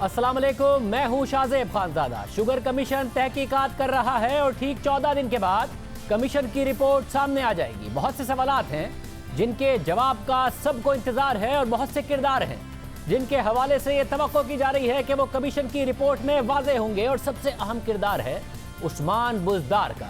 अस्सलाम वालेकुम, मैं हूं शाहजेब खानजादा। शुगर कमीशन तहकीकात कर रहा है और ठीक 14 दिन के बाद कमीशन की रिपोर्ट सामने आ जाएगी। बहुत से सवालात हैं जिनके जवाब का सबको इंतजार है और बहुत से किरदार हैं जिनके हवाले से ये तवक्को की जा रही है कि वो कमीशन की रिपोर्ट में वाज़ेह होंगे। और सबसे अहम किरदार है उस्मान बुज़दार का,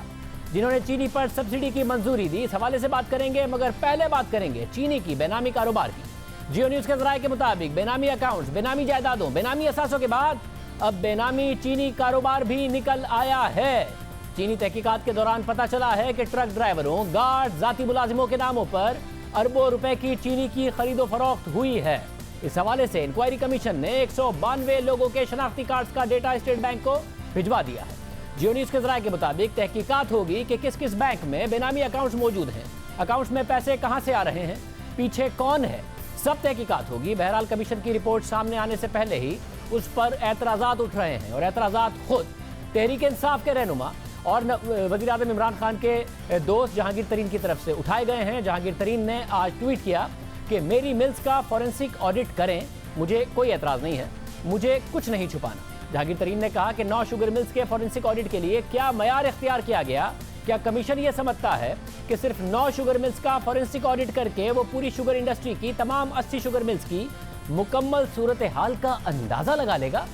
जिन्होंने चीनी पर सब्सिडी की मंजूरी दी। इस हवाले से बात करेंगे, मगर पहले बात करेंगे चीनी की बेनामी कारोबार की। जियो न्यूज़ के ज़राए के मुताबिक बेनामी अकाउंट्स, बेनामी जायदादों, बेनामी असासों के बाद अब बेनामी चीनी कारोबार भी निकल आया है। चीनी तहकीकात के दौरान पता चला है कि ट्रक ड्राइवरों, गार्ड, जाती मुलाजिमों के नामों पर अरबों रुपए की चीनी की खरीदो फरोख्त हुई है। इस हवाले से इंक्वायरी कमीशन ने 192 लोगों के शनाख्ती कार्ड्स का डेटा स्टेट बैंक को भिजवा दिया है। जियो न्यूज़ के ज़राए के मुताबिक तहकीकात होगी कि किस किस बैंक में बेनामी अकाउंट्स मौजूद हैं, अकाउंट्स में पैसे कहां से आ रहे हैं, पीछे कौन है, सब तहकीकात होगी। बहरहाल कमीशन की रिपोर्ट सामने आने से पहले ही उस पर एतराज़ात उठ रहे हैं और एतराज़ात खुद तहरीक इंसाफ के रहनुमा और वज़ीर आज़म इमरान खान के दोस्त जहांगीर तरीन की तरफ से उठाए गए हैं। जहांगीर तरीन ने आज ट्वीट किया कि मेरी मिल्स का फॉरेंसिक ऑडिट करें, मुझे कोई एतराज़ नहीं है, मुझे कुछ नहीं छुपाना। जहांगीर तरीन ने कहा कि 9 शुगर मिल्स के फॉरेंसिक ऑडिट के लिए क्या मयार इख्तियार किया गया? क्या कमीशन ये समझता है कि सिर्फ 9 शुगर मिल्स का फॉरेंसिक ऑडिट करके वो पूरी शुगर इंडस्ट्री की तमाम 80 शुगर मिल्स की मुकम्मल सूरत हाल का अंदाज़ा लगा लेगा?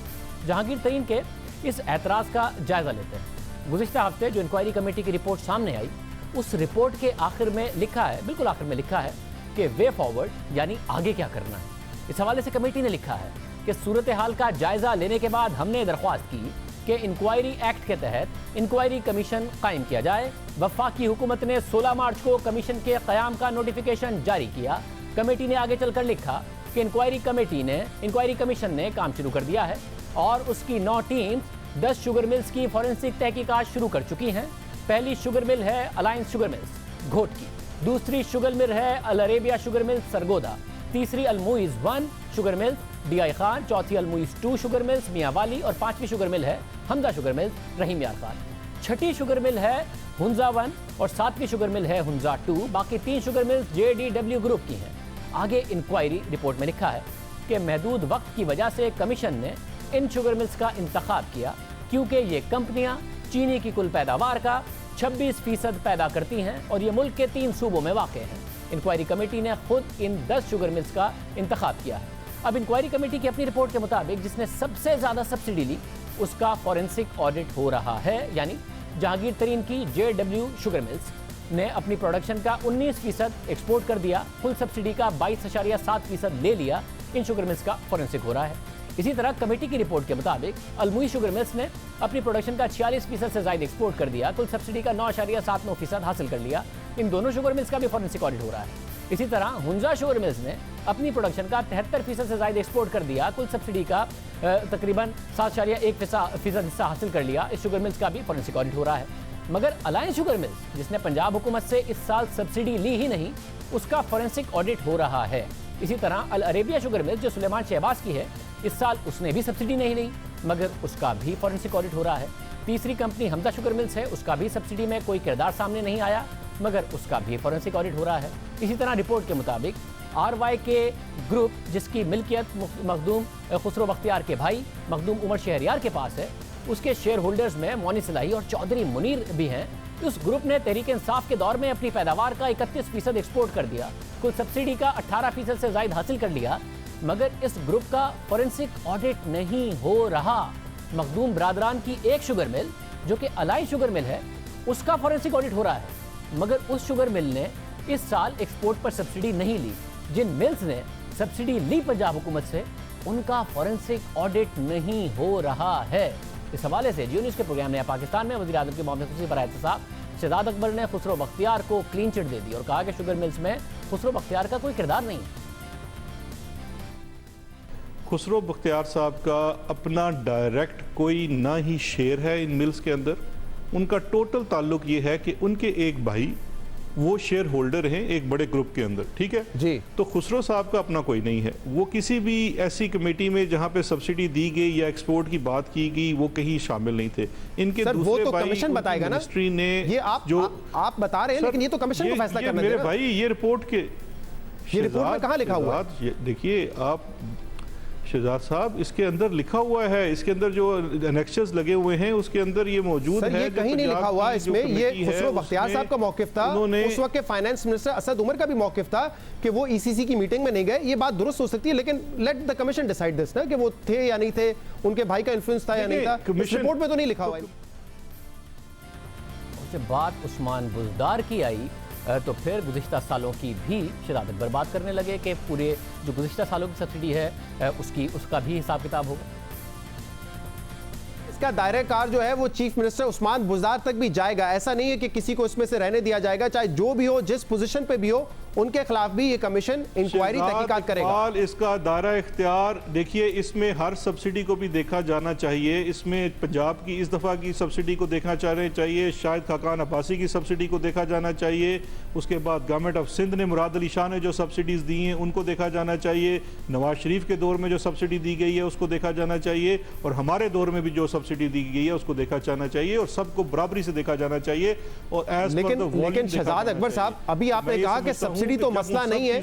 जहांगीर तरीन के इस एतराज़ का जायज़ा लेते हैं। गुज़िश्ता हफ्ते जो इंक्वायरी कमेटी की रिपोर्ट सामने आई, उस रिपोर्ट के आखिर में लिखा है, बिल्कुल आखिर में लिखा है कि वे फॉरवर्ड, यानी आगे क्या करना है। इस हवाले से कमेटी ने लिखा है कि सूरत हाल का जायज़ा लेने के बाद हमने दरख्वास्त की कि इंक्वायरी एक्ट के तहत इंक्वायरी कमीशन कायम किया जाए। वफाकी हुकूमत ने 16 मार्च को कमीशन के क़याम का नोटिफिकेशन जारी किया। कमेटी ने आगे चलकर लिखा कि इंक्वायरी कमीशन ने काम शुरू कर दिया है और उसकी 9 टीम्स 10 शुगर मिल्स की फॉरेंसिक तहकीकात शुरू कर चुकी हैं। पहली शुगर मिल है अलायंस शुगर मिल्स घोट की, दूसरी शुगर मिल है अल अरेबिया शुगर मिल्स सरगोदा, तीसरी अलमुइज़ 1 शुगर मिल्स DI खान, चौथी अलमुइज़ 2 शुगर मिल्स मियाँ वाली और 5वीं शुगर मिल है हमदा शुगर मिल्स रहीम यार खान। छठी शुगर मिल है हुंजा 1 और 7वीं शुगर मिल है हुंजा 2। बाकी 3 शुगर मिल्स JDW ग्रुप की हैं। आगे इंक्वायरी रिपोर्ट में लिखा है कि महदूद वक्त की वजह से कमीशन ने इन शुगर मिल्स का इंतखाब किया क्योंकि ये कंपनियां चीनी की कुल पैदावार का 26% पैदा करती हैं और ये मुल्क के 3 सूबों में वाक़ हैं। इंक्वायरी कमेटी ने खुद इन 10 शुगर मिल्स का इंतखाब किया है। अब इंक्वायरी कमेटी की अपनी रिपोर्ट के मुताबिक जिसने सबसे ज़्यादा सब्सिडी ली उसका फॉरेंसिक ऑडिट हो रहा है, यानी जहांगीर तरीन की JW शुगर मिल्स ने अपनी प्रोडक्शन का 19% एक्सपोर्ट कर दिया, कुल सब्सिडी का 22.7% ले लिया। इन शुगर मिल्स का फॉरेंसिक हो रहा है। इसी तरह कमेटी की रिपोर्ट के मुताबिक अलमुई शुगर मिल्स ने अपनी प्रोडक्शन का 46% से ज़ायद एक्सपोर्ट कर दिया, कुल सब्सिडी का 9.79% हासिल कर लिया। इन दोनों शुगर मिल्स का भी फॉरेंसिक ऑडिट हो रहा है। इसी तरह हुंजा शुगर मिल्स ने अपनी प्रोडक्शन का 73% से ज़ायद एक्सपोर्ट कर दिया, कुल सब्सिडी का तकरीबन 7.1% हिस्सा हासिल कर लिया। इस शुगर मिल्स का भी फॉरेंसिक ऑडिट हो रहा है। मगर अलायंस शुगर मिल्स, जिसने पंजाब हुकूमत से इस साल सब्सिडी ली ही नहीं, उसका फॉरेंसिक ऑडिट हो रहा है। इसी तरह अल अरेबिया शुगर मिल्स जो सुलेमान शहबाज की है, इस साल उसने भी सब्सिडी नहीं ली, मगर उसका भी फॉरेंसिक ऑडिट हो रहा है। तीसरी कंपनी हमदा शुगर मिल्स है, उसका भी सब्सिडी में कोई किरदार सामने नहीं आया, मगर उसका भी फॉरेंसिक ऑडिट हो रहा है। इसी तरह रिपोर्ट के मुताबिक RYK ग्रुप, जिसकी मिल्कियत मखदूम खुसरो बख्तियार के भाई मखदूम उमर शहरियार के पास है, उसके शेयर होल्डर्स में मोनी सलाही और चौधरी मुनीर भी हैं। उस ग्रुप ने तहरीक इंसाफ के दौर में अपनी पैदावार का 31% एक्सपोर्ट कर दिया, कुल सब्सिडी का 18% से ज़ायद हासिल कर लिया, मगर इस ग्रुप का फॉरेंसिक ऑडिट नहीं हो रहा। मखदूम ब्रादरान की एक शुगर मिल जो कि अलायंस शुगर मिल है, उसका फॉरेंसिक ऑडिट हो रहा है, मगर उस शुगर मिल ने इस साल एक्सपोर्ट पर सब्सिडी नहीं ली। जिन मिल्स ने सब्सिडी ली पंजाब हुकूमत से, उनका फॉरेंसिक ऑडिट नहीं हो रहा है। इस हवाले से जियो न्यूज़ के प्रोग्राम नया पाकिस्तान में वज़ीर आज़म के मामले खुसूसी पर एहतसाब शहजाद अकबर ने खुसरो बख्तियार को क्लीन चिट दे दी और कहा कि शुगर मिल्स में खुसरो बख्तियार का कोई किरदार नहीं है। खुसरो बख्तियार साहब का अपना डायरेक्ट कोई ना ही शेयर है इन मिल्स के अंदर। उनका टोटल ताल्लुक ये है कि उनके एक भाई वो शेयर होल्डर हैं एक बड़े ग्रुप के अंदर, ठीक है जी। तो खुसरो साहब का अपना कोई नहीं है। वो किसी भी ऐसी कमेटी में जहाँ पे सब्सिडी दी गई या एक्सपोर्ट की बात की गई वो कहीं शामिल नहीं थे। इनके सर, दूसरे वो तो भाई कमीशन बताएगा ना, मिनिस्ट्री ने ये आप बता रहे हैं, लेकिन ये तो कमीशन को फैसला करना मेरे भाई, ये रिपोर्ट के ये रिपोर्ट में कहाँ लिखा हुआ है? देखिए आप शहजाद साहब, इसके अंदर लिखा हुआ है, इसके अंदर जो एनेक्सेस लगे हुए हैं उसके अंदर ये मौजूद है। ये कहीं नहीं लिखा हुआ इसमें, ये खुसरो बख्तियार साहब का मौकिफ था, उस वक्त के फाइनेंस मिनिस्टर असद उमर का भी मौकिफ था कि वो ईसीसी की मीटिंग में नहीं गए। ये बात दुरुस्त हो सकती है, लेकिन let the commission decide this ना, कि वो थे या नहीं थे, उनके भाई का इन्फ्लुएंस था या नहीं था, इस रिपोर्ट में तो नहीं लिखा हुआ है। जब बात उस्मान बुज़दार की आई तो फिर गुज़िश्ता सालों की भी शरारत बर्बाद करने लगे कि पूरे जो गुज़िश्ता सालों की सब्सिडी है उसका भी हिसाब किताब होगा। इसका दायरा कार जो है वो चीफ मिनिस्टर उस्मान बुज़दार तक भी जाएगा। ऐसा नहीं है कि किसी को इसमें से रहने दिया जाएगा, चाहे जो भी हो, जिस पोजीशन पे भी हो, उनके खिलाफ भी ये कमीशन इंक्वायरी तहकीकात करेगा। इसका दायरा इख्तियार देखिए, इसमें हर सब्सिडी को भी देखा जाना चाहिए। इसमें पंजाब की इस दफ़ा की सब्सिडी को देखना चाहिए, शायद खाकान अब्बासी की सब्सिडी को देखा जाना चाहिए, उसके बाद गवर्नमेंट ऑफ सिंध ने मुराद अली शाह ने जो सब्सिडीज़ दी हैं उनको देखा जाना चाहिए, नवाज शरीफ के दौर में जो सब्सिडी दी गई है उसको देखा जाना चाहिए, और हमारे दौर में भी जो सब्सिडी दी गई है उसको देखा जाना चाहिए, और सबको बराबरी से देखा जाना चाहिए। और लेकिन शहजाद अकबर साहब, अभी आपने कहा कि सब्सिडी तो मसला नहीं है,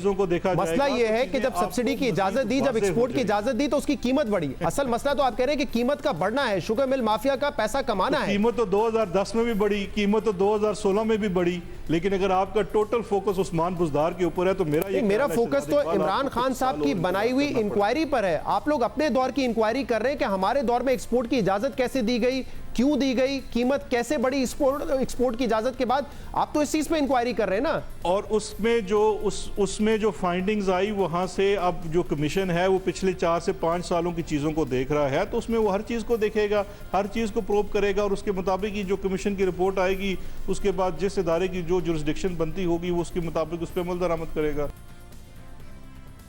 मसला ये है कि जब सब्सिडी की इजाजत दी, जब एक्सपोर्ट की इजाजत दी तो उसकी कीमत बढ़ी। असल मसला तो आप कह रहे हैं कि कीमत का बढ़ना है, शुगर मिल माफिया का पैसा कमाना है। कीमत तो 2010 में भी बढ़ी, कीमत तो 2016 में भी बढ़ी, लेकिन अगर आपका टोटल फोकस उस्मान बुज़दार के ऊपर है तो मेरा फोकस तो इमरान खान साहब की बनाई हुई इंक्वायरी पर है। आप लोग अपने दौर की इंक्वायरी कर रहे हैं कि हमारे दौर में एक्सपोर्ट की इजाजत कैसे दी गई, क्यों दी गई, कीमत कैसे बढ़ी एक्सपोर्ट की इजाजत के बाद। आप तो इस चीज पे इंक्वायरी कर रहे हैं ना। और उसमें जो फाइंडिंग्स आई वहां से अब जो कमीशन है वो पिछले 4 से 5 सालों की चीजों को देख रहा है, तो उसमें वो हर चीज को देखेगा, हर चीज को प्रोब करेगा, और उसके मुताबिक ही जो कमीशन की रिपोर्ट आएगी उसके बाद जिस इदारे की जो जुरिस्डिक्शन बनती होगी वो उसके मुताबिक उस पर अमल दरामद करेगा।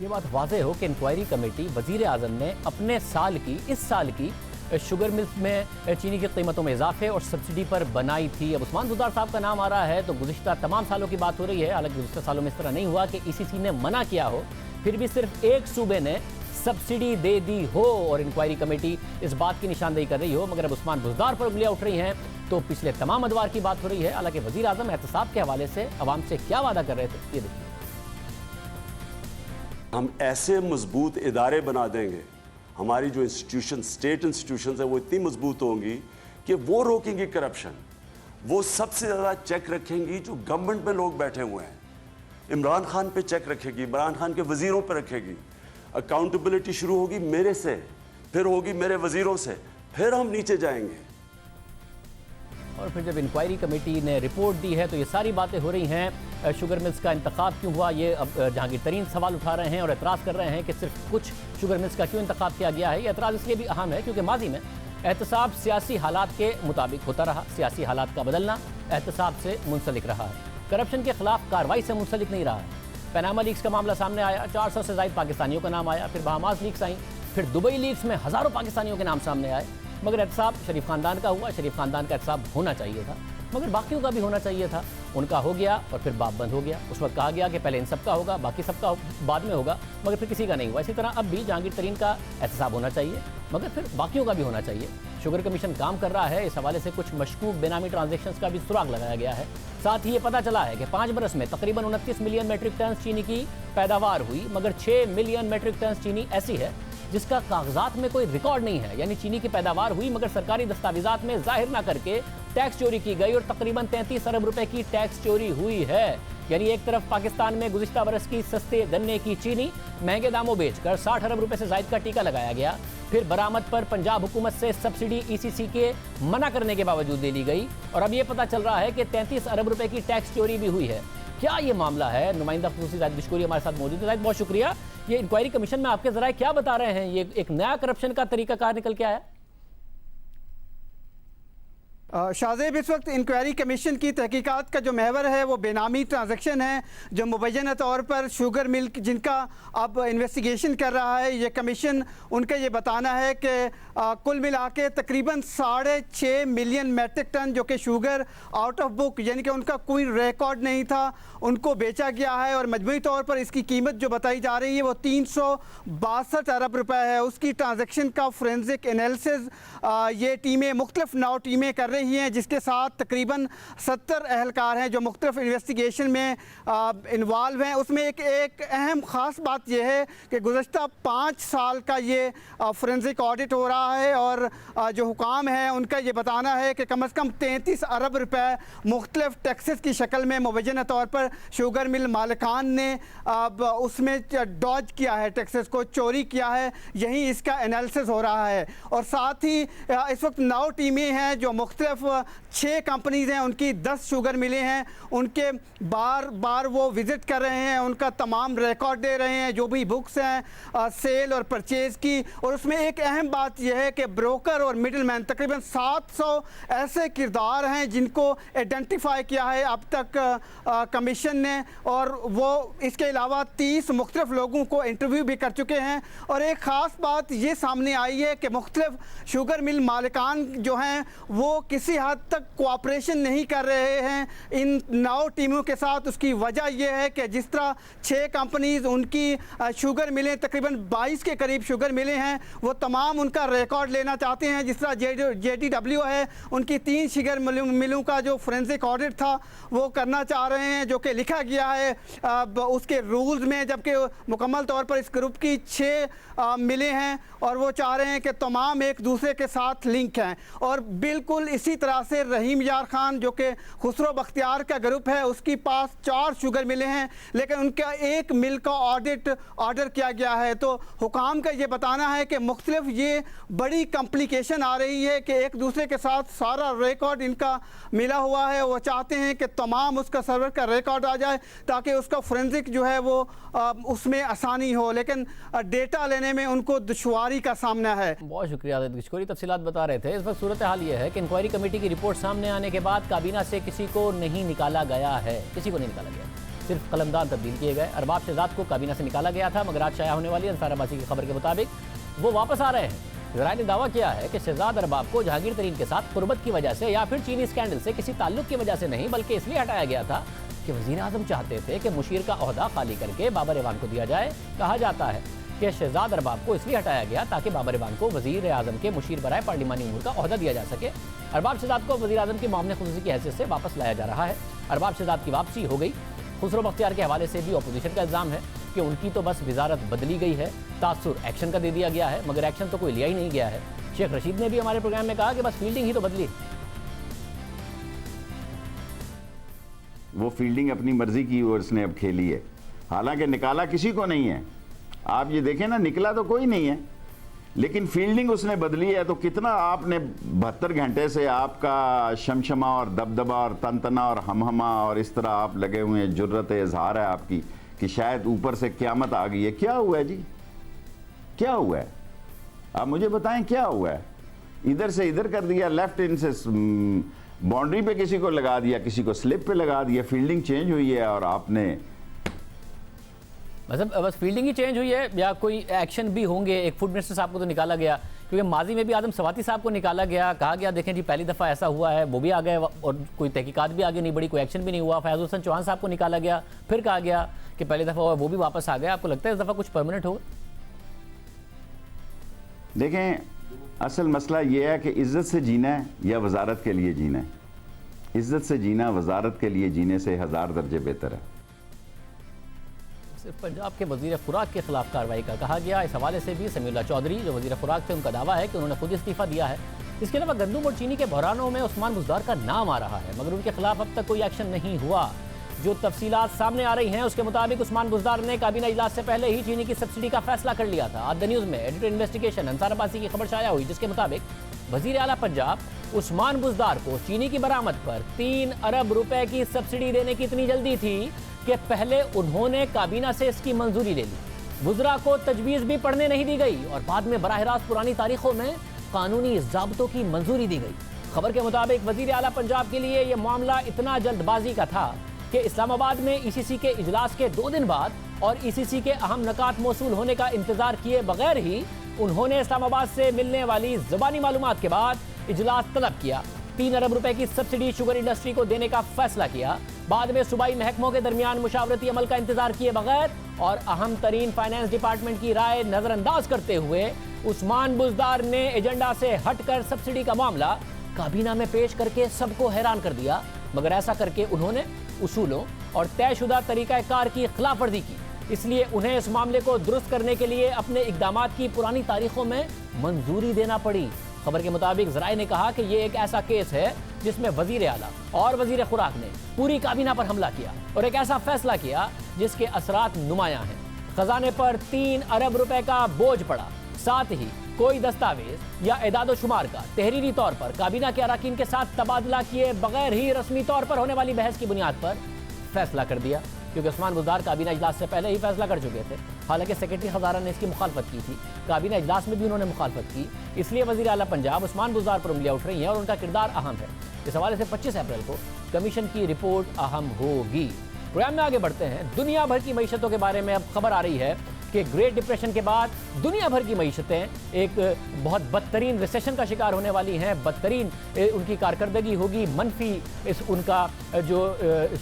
ये बात वाज़ेह हो कि इंक्वायरी कमेटी वज़ीर आज़म ने अपने इस साल की शुगर मिल्स में चीनी की कीमतों में इजाफे और सब्सिडी पर बनाई थी। अब उस्मान बुज़दार साहब का नाम आ रहा है तो गुज़िश्ता तमाम सालों की बात हो रही है। हालांकि गुज़िश्ता सालों में इस तरह नहीं हुआ कि ईसीसी ने मना किया हो, फिर भी सिर्फ एक सूबे ने सब्सिडी दे दी हो और इंक्वायरी कमेटी इस बात की निशानदेही कर रही हो। मगर अब उस्मान बुज़दार पर उंगलियां उठ रही हैं तो पिछले तमाम अदवार की बात हो रही है। हालांकि वज़ीर आज़म एहतसाब के हवाले से अवाम से क्या वादा कर रहे थे, ये देखिए। हम ऐसे मजबूत इदारे बना देंगे, हमारी जो इंस्टीट्यूशन, स्टेट इंस्टीट्यूशंस है वो इतनी मजबूत होंगी कि वो रोकेंगी करप्शन, वो सबसे ज़्यादा चेक रखेंगी जो गवर्नमेंट में लोग बैठे हुए हैं। इमरान खान पे चेक रखेगी, इमरान खान के वजीरों पे रखेगी। अकाउंटेबिलिटी शुरू होगी मेरे से, फिर होगी मेरे वजीरों से, फिर हम नीचे जाएंगे। और फिर जब इंक्वायरी कमेटी ने रिपोर्ट दी है तो ये सारी बातें हो रही हैं। शुगर मिल्स का इंतखाब क्यों हुआ, ये अब जहांगीर तरीन सवाल उठा रहे हैं और एतराज़ कर रहे हैं कि सिर्फ कुछ शुगर मिल्स का क्यों इंतखाब किया गया है। ये एतराज़ इसलिए भी अहम है क्योंकि माजी में एहतसाब सियासी हालात के मुताबिक होता रहा, सियासी हालात का बदलना एहतसाब से मुंसलिक रहा है, करप्शन के खिलाफ कार्रवाई से मुंसलिक नहीं रहा है। पनामा लीक्स का मामला सामने आया, 400 से ज़ायद पाकिस्तानियों का नाम आया, फिर बहामास लीक्स आई, फिर दुबई लीक्स में हज़ारों पाकिस्तानियों के नाम सामने आए। मगर एहतसाब शरीफ ख़ानदान का हुआ, शरीफ ख़ानदान का एहतसाब होना चाहिए था, मगर बाकियों का भी होना चाहिए था। उनका हो गया और फिर बाप बंद हो गया। उस वक्त कहा गया कि पहले इन सबका होगा, बाकी सबका बाद में होगा, मगर फिर किसी का नहीं हुआ। इसी तरह अब भी जहांगीर तरीन का एहतसाब होना चाहिए, मगर फिर बाकियों का भी होना चाहिए। शुगर कमीशन काम कर रहा है, इस हवाले से कुछ मशकूक बेनामी ट्रांजैक्शंस का भी सुराग लगाया गया है। साथ ही ये पता चला है कि 5 बरस में तकरीबन 29 मिलियन मेट्रिक टन चीनी की पैदावार हुई, मगर 6 मिलियन मेट्रिक टन चीनी ऐसी है जिसका कागजात में कोई रिकॉर्ड नहीं है। यानी चीनी की पैदावार हुई मगर सरकारी दस्तावेजात में जाहिर ना करके टैक्स चोरी की गई और तकरीबन 33 अरब रुपए की टैक्स चोरी हुई है। यानी एक तरफ पाकिस्तान में गुज़िश्ता बरस की सस्ते गन्ने की चीनी महंगे दामों बेचकर 60 अरब रुपए से ज़ायद का टीका लगाया गया, फिर बरामद पर पंजाब हुकूमत से सब्सिडी ईसीसी के मना करने के बावजूद दे ली गई, और अब ये पता चल रहा है कि 33 अरब रुपए की टैक्स चोरी भी हुई है। क्या ये मामला है? नुमाइंदा खुसूसी ज़ाहिद बिश्कोरी हमारे साथ मौजूद है। ज़ाहिद, बहुत शुक्रिया। ये इंक्वायरी कमीशन में आपके ज़राए क्या बता रहे हैं, ये एक नया करप्शन का तरीकाकार निकल के आया? शाहजेब, इस वक्त इंक्वायरी कमीशन की तहकीकात का जो महवर है वो बेनामी ट्रांजैक्शन है जो मुबैना तौर पर शुगर मिल जिनका अब इन्वेस्टिगेशन कर रहा है ये कमीशन, उनका ये बताना है कि कुल मिला के तकरीबन 6.5 मिलियन मेट्रिक टन जो कि शुगर आउट ऑफ बुक यानी कि उनका कोई रिकॉर्ड नहीं था उनको बेचा गया है, और मजमूई तौर पर इसकी कीमत जो बताई जा रही है वो 362 अरब रुपए है। उसकी ट्रांजैक्शन का फोरेंसिक एनालिसिस ये टीमें, मुख्तलिफ 9 टीमें कर रही रही हैं, जिसके साथ तकरीबन 70 अहलकार हैं जो मुख्तलिफ इन्वेस्टिगेशन में इन्वॉल्व हैं। उसमें एक अहम ख़ास बात यह है कि गुज़श्ता 5 साल का ये फोरेंसिक ऑडिट हो रहा है और जो हुकाम है उनका ये बताना है कि कम से कम 33 अरब रुपए मुख्तलिफ टैक्सेस की शक्ल में मुबैना तौर पर शुगर मिल मालिकान ने उसमें डॉज किया है, टैक्सेस को चोरी किया है। यही इसका एनालिसिस हो रहा है। और साथ ही इस वक्त 9 टीमें हैं जो मुख्तलिफ 6 कंपनीज़ हैं, उनकी 10 शुगर मिलें हैं, उनके बार बार वो विज़िट कर रहे हैं, उनका तमाम रिकॉर्ड दे रहे हैं, जो भी बुक्स हैं सेल और परचेज़ की। और उसमें एक अहम बात यह है कि ब्रोकर और मिडलमैन तकरीबन 700 ऐसे किरदार हैं जिनको आइडेंटिफाई किया है अब तक कमीशन ने, और वो इसके अलावा 30 मुख्तलिफ लोगों को इंटरव्यू भी कर चुके हैं। और एक ख़ास बात ये सामने आई है कि मुख्तलिफ शुगर मिल मालिकान जो हैं वो किसी हद तक कोऑपरेशन नहीं कर रहे हैं इन 9 टीमों के साथ। उसकी वजह यह है कि जिस तरह 6 कंपनीज़ उनकी शुगर मिलें तकरीबन 22 के करीब शुगर मिलें हैं, वो तमाम उनका रिकॉर्ड लेना चाहते हैं। जिस तरह JDW है, उनकी 3 शुगर मिलों का जो फोरेंसिक ऑडिट था वो करना चाह रहे हैं, जो कि लिखा गया है उसके रूल्स में, जबकि मुकम्मल तौर पर इस ग्रुप की 6 मिले हैं और वो चाह रहे हैं कि तमाम एक दूसरे के साथ लिंक हैं। और बिल्कुल इसी तरह से रहीम यार खान जो कि खुसरो बख्तियार का ग्रुप है, उसके पास 4 शुगर मिले हैं, लेकिन उनका 1 मिल का ऑडिट ऑर्डर किया गया है। तो हुकाम का ये बताना है कि मुख्तलिफ ये बड़ी कॉम्प्लिकेशन आ रही है कि एक दूसरे के साथ सारा रिकॉर्ड इनका मिला हुआ है। वो चाहते हैं कि तमाम उसका सर्वर का रिकॉर्ड आ जाए ताकि उसका फोरेंसिक जो है वो उसमें आसानी हो, लेकिन डेटा लेने में उनको दुश्वारी का सामना है। बहुत शुक्रिया आदित्य किशोरी, तफसीलात बता रहे थे। इस वक्त सूरत हाल ये है कि इंक्वायरी कमेटी की रिपोर्ट सामने आने के बाद काबीना से किसी को नहीं निकाला गया है, किसी को नहीं निकाला गया, सिर्फ कलमदान तब्दील किए गए। अरबाब शहजाद को काबीना से निकाला गया था, मगर आज शाया होने वाली अंसार अब्बासी की खबर के मुताबिक वो वापस आ रहे हैं। ज़राए ने दावा किया है कि शहजाद अरबाब को जहांगीर तरीन के साथ कुर्बत की वजह से या फिर चीनी स्कैंडल से किसी ताल्लुक की वजह से नहीं, बल्कि इसलिए हटाया गया था कि वज़ीर आज़म चाहते थे कि मुशीर का ओहदा खाली करके बाबर इवान को दिया जाए। कहा जाता है कि शहजाद अरबाब को इसलिए हटाया गया ताकि बाबर इवान को वज़ीर आज़म के मुशीर बराए पार्लिमानी उमूर का ओहदा दिया जा सके। अरबाब शहजाद को वज़ीर आज़म के मामले खुसूसी की हैसियत से वापस लाया जा रहा है। अरबाब शहजाद की वापसी हो गई। खुसरो बख्तियार के हवाले से भी अपोजिशन का इल्ज़ाम है कि उनकी तो बस वजारत बदली गई है, तासुर एक्शन का दे दिया गया है, मगर एक्शन तो कोई लिया ही नहीं गया है। शेख रशीद ने भी हमारे प्रोग्राम में कहा कि बस फील्डिंग ही तो बदली। वो फील्डिंग अपनी मर्जी की और उसने अब खेली है, हालांकि निकाला किसी को नहीं है। आप ये देखें ना, निकला तो कोई नहीं है, लेकिन फील्डिंग उसने बदली है। तो कितना आपने 72 घंटे से आपका शमशमा और दबदबा और तनतना और हमहमा और इस तरह आप लगे हुए हैं, जुर्रत इजहार है आपकी कि शायद ऊपर से क़यामत आ गई है। क्या हुआ है जी, क्या हुआ है? आप मुझे बताएं क्या हुआ है? इधर से इधर कर दिया, लेफ्ट इन से बाउंड्री पे किसी को लगा दिया, किसी को स्लिप पे लगा दिया, फील्डिंग चेंज हुई है और आपने मतलब बस फील्डिंग ही चेंज हुई है या कोई एक्शन भी होंगे? एक फूड मिनिस्टर साहब को तो निकाला गया, क्योंकि माजी में भी आदम सवाती साहब को निकाला गया, कहा गया देखें जी पहली दफ़ा ऐसा हुआ है, वो भी आ गए और कोई तहकीकात भी आगे नहीं बढ़ी, कोई एक्शन भी नहीं हुआ। फैज़ हुसैन चौहान साहब को निकाला गया, फिर कहा गया कि पहली दफ़ा हुआ, वो भी वापस आ गया। आपको लगता है इस दफ़ा कुछ परमानेंट होगा? देखें, असल मसला ये है कि इज़्ज़त से जीना है या वजारत के लिए जीना है। इज़्ज़त से जीना वजारत के लिए जीने से 1000 दर्जे बेहतर है। सिर्फ पंजाब के वज़ीर खुराक के खिलाफ कार्रवाई का कहा गया। इस हवाले से भी समीउल्लाह चौधरी जो वज़ीर खुराक थे, उनका दावा है कि उन्होंने खुद इस्तीफ़ा दिया है। इसके अलावा गंदम और चीनी के बहरानों में उस्मान बुज़दार का नाम आ रहा है, मगर उनके खिलाफ अब तक कोई एक्शन नहीं हुआ। जो तफसीलात सामने आ रही हैं उसके मुताबिक उस्मान बुज़दार ने काबीना इजलास से पहले ही चीनी की सब्सिडी का फैसला कर लिया था। आज द न्यूज़ में एडिटर इन्वेस्टिगेशन अंसार अब्बासी की खबर शाया हुई, जिसके मुताबिक वज़ीर आला पंजाब उस्मान बुज़दार को चीनी की बरामद पर 3 अरब रुपए की सब्सिडी देने की इतनी जल्दी थी कि पहले उन्होंने काबीना से इसकी मंजूरी ले ली। वज़रा को तजवीज़ भी पढ़ने नहीं दी गई और बाद में बराह रास्त पुरानी तारीखों में कानूनी ज़ाब्तों की मंजूरी दी गई। खबर के मुताबिक वज़ीर आला पंजाब के लिए यह मामला इतना जल्दबाजी का था कि इस्लामाबाद में ECC के इजलास के 2 दिन बाद और ECC के अहम नकात मौसूल होने का इंतजार किए बगैर ही उन्होंने इस्लामाबाद से मिलने वाली ज़बानी मालूमात के बाद इजलास तलब किया। 3 अरब रुपए की सब्सिडी शुगर इंडस्ट्री को देने का फैसला किया। बाद में सूबाई महकमों के दरमियान मुशावरती अमल का इंतजार किए बगैर और अहम तरीन फाइनेंस डिपार्टमेंट की राय नजरअंदाज करते हुए उस्मान बुज़दार ने एजेंडा से हटकर सब्सिडी का मामला کابینہ میں پیش کر کے سب کو حیران کر دیا، مگر ایسا کر کے انہوں نے اصولوں اور طے شدہ طریقہ کار کی خلاف ورزی کی، اس لیے انہیں اس معاملے کو درست کرنے کے لیے اپنے اقدامات کی پرانی تاریخوں میں منظوری دینا پڑی۔ خبر کے مطابق ذرائع نے کہا کہ یہ ایک ایسا کیس ہے جس میں وزیر اعلیٰ اور وزیر خوراک نے پوری کابینہ پر حملہ کیا اور ایک ایسا فیصلہ کیا جس کے اثرات نمایاں ہیں۔ خزانے پر 3 ارب روپے کا بوجھ پڑا، ساتھ ہی کوئی دستاویز یا اعداد و شمار کا تحریری طور پر کابینہ کے اراکین کے ساتھ تبادلہ کیے بغیر ہی رسمی طور پر ہونے والی بحث کی بنیاد پر فیصلہ کر دیا، کیونکہ عثمان بزدار کابینہ اجلاس سے پہلے ہی فیصلہ کر چکے تھے۔ حالانکہ سیکرٹری خزانہ نے اس کی مخالفت کی تھی، کابینہ اجلاس میں بھی انہوں نے مخالفت کی، اس لیے وزیر اعلیٰ پنجاب عثمان بزدار پر انگلیاں اٹھ رہی ہیں اور ان کا کردار اہم ہے۔ اس حوالے سے 25 اپریل کو کمیشن کی رپورٹ اہم ہوگی۔ پروگرام میں آگے بڑھتے ہیں۔ دنیا بھر کی معیشتوں کے بارے میں اب خبر آ رہی ہے کہ گریٹ ڈپریشن کے بعد دنیا بھر کی معیشتیں ایک بہت بدترین ریسیشن کا شکار ہونے والی ہیں، بدترین ان کی کارکردگی ہوگی، منفی ان کا جو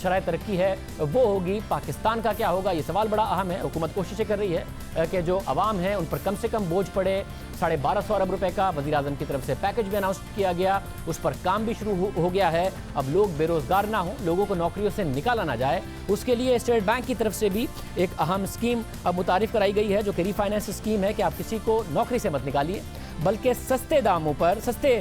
شرح ترقی ہے وہ ہوگی۔ پاکستان کا کیا ہوگا، یہ سوال بڑا اہم ہے۔ حکومت کوششیں کر رہی ہے کہ جو عوام ہیں ان پر کم سے کم بوجھ پڑے۔ 1250 ارب روپے کا وزیر اعظم کی طرف سے پیکج بھی اناؤنس کیا گیا، اس پر کام بھی شروع ہو گیا ہے۔ اب لوگ بے روزگار نہ ہوں، لوگوں کو نوکریوں سے نکالا نہ جائے، اس کے لیے اسٹیٹ بینک کی طرف سے بھی ایک اہم اسکیم اب متعارف کرائی گئی ہے، جو کہ ری فائنانس اسکیم ہے کہ آپ کسی کو نوکری سے مت نکالیے، بلکہ سستے داموں پر، سستے